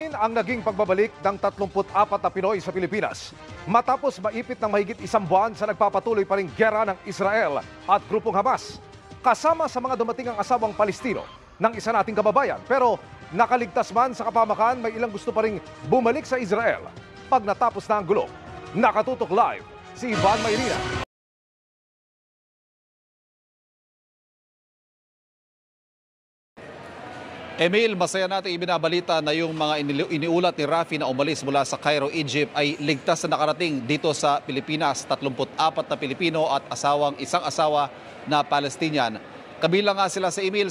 Ang naging pagbabalik ng 34 na Pinoy sa Pilipinas matapos maipit ng mahigit isang buwan sa nagpapatuloy pa ring giyera ng Israel at grupong Hamas. Kasama sa mga dumating ang asawang Palestino ng isa nating kababayan. Pero nakaligtas man sa kapamakan, may ilang gusto pa ring bumalik sa Israel pag natapos na ang gulo. Nakatutok live si Ivan Mayrina. Emil, masaya natin ibinabalita na yung mga iniulat ni Rafi na umalis mula sa Cairo, Egypt ay ligtas na nakarating dito sa Pilipinas. 34 na Pilipino at isang asawa na Palestinian. Kabilang nga sila sa Emil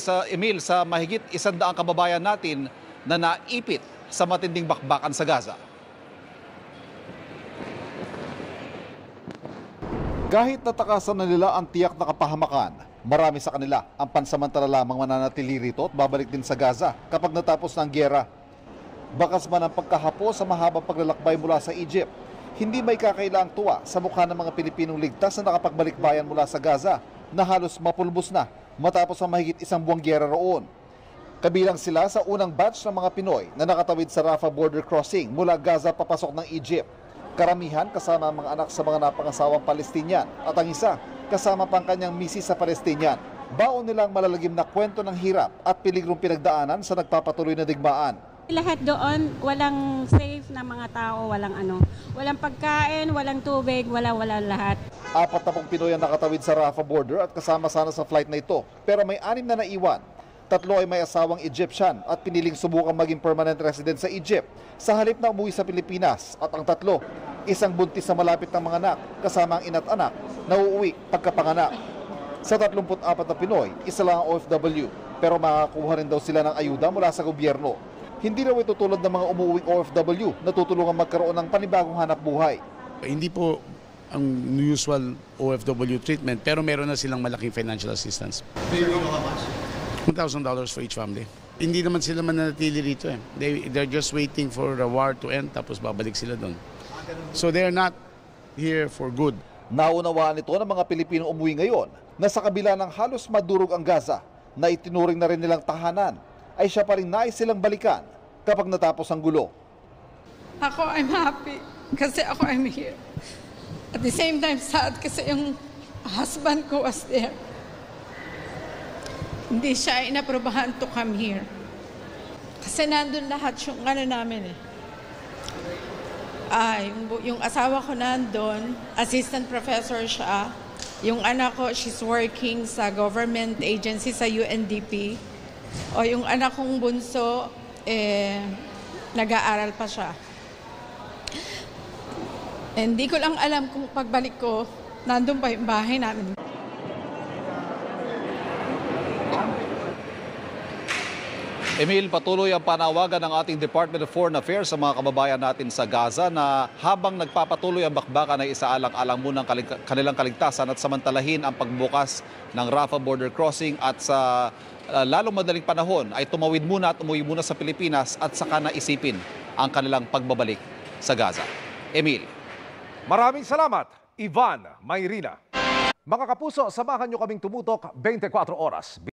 sa mahigit 100 kababayan natin na naipit sa matinding bakbakan sa Gaza. Kahit natakasan na nila ang tiyak na kapahamakan, marami sa kanila ang pansamantala lamang mananatili rito at babalik din sa Gaza kapag natapos na ang giyera. Bakas man ang pagkahapo sa mahabang paglalakbay mula sa Egypt, hindi may kakailaang tuwa sa mukha ng mga Pilipinong ligtas na nakapagbalik bayan mula sa Gaza na halos mapulbos na matapos ang mahigit isang buwang giyera roon. Kabilang sila sa unang batch ng mga Pinoy na nakatawid sa Rafah border crossing mula Gaza papasok ng Egypt. Karamihan kasama ang mga anak sa mga napangasawang Palestinian at ang isa kasama pang kanyang misis sa Palestinian. Baon nilang malalagim na kwento ng hirap at piligrong pinagdaanan sa nagpapatuloy na digmaan. Lahat doon, walang safe na mga tao, walang pagkain, walang tubig, wala lahat. 40 Pinoy ang nakatawid sa Rafah border at kasama sana sa flight na ito, pero may 6 na naiwan. 3 ay may asawang Egyptian at piniling subukang maging permanent resident sa Egypt sa halip na umuwi sa Pilipinas, at ang 3, isang buntis na malapit ng mga anak kasama ang ina't anak na uuwi pagkapanganak. Sa 34 na Pinoy, isa lang ang OFW, pero makakuha rin daw sila ng ayuda mula sa gobyerno. Hindi raw ito tulad ng mga umuuwing OFW na tutulungan magkaroon ng panibagong hanap buhay. Hindi po ang usual OFW treatment, pero meron na silang malaking financial assistance. $1,000 for each family. Hindi naman sila mananatili rito eh. They're just waiting for the war to end, tapos babalik sila doon. So they're not here for good. Naunawaan ito ng mga Pilipinong umuwi ngayon na sa kabila ng halos madurog ang Gaza na itinuring na rin nilang tahanan, ay siya pa rin nais silang balikan kapag natapos ang gulo. Ako, I'm happy kasi ako I'm here. At the same time, sad kasi yung husband ko was there. Hindi siya inaprobahan to come here. Kasi nandun lahat yung namin eh. Yung asawa ko nandun, assistant professor siya. Yung anak ko, she's working sa government agency sa UNDP. O yung anak kong bunso, nag-aaral pa siya. Hindi ko lang alam kung pagbalik ko, nandun pa yung bahay namin. Emil, patuloy ang panawagan ng ating Department of Foreign Affairs sa mga kababayan natin sa Gaza na habang nagpapatuloy ang bakbakan ay isaalang-alang muna ang kanilang kaligtasan at samantalahin ang pagbukas ng Rafah border crossing at sa lalong madaling panahon ay tumawid muna at umuwi muna sa Pilipinas at saka naisipin ang kanilang pagbabalik sa Gaza. Emil. Maraming salamat, Ivan Mayrina. Mga kapuso, samahan nyo kaming tumutok 24 oras.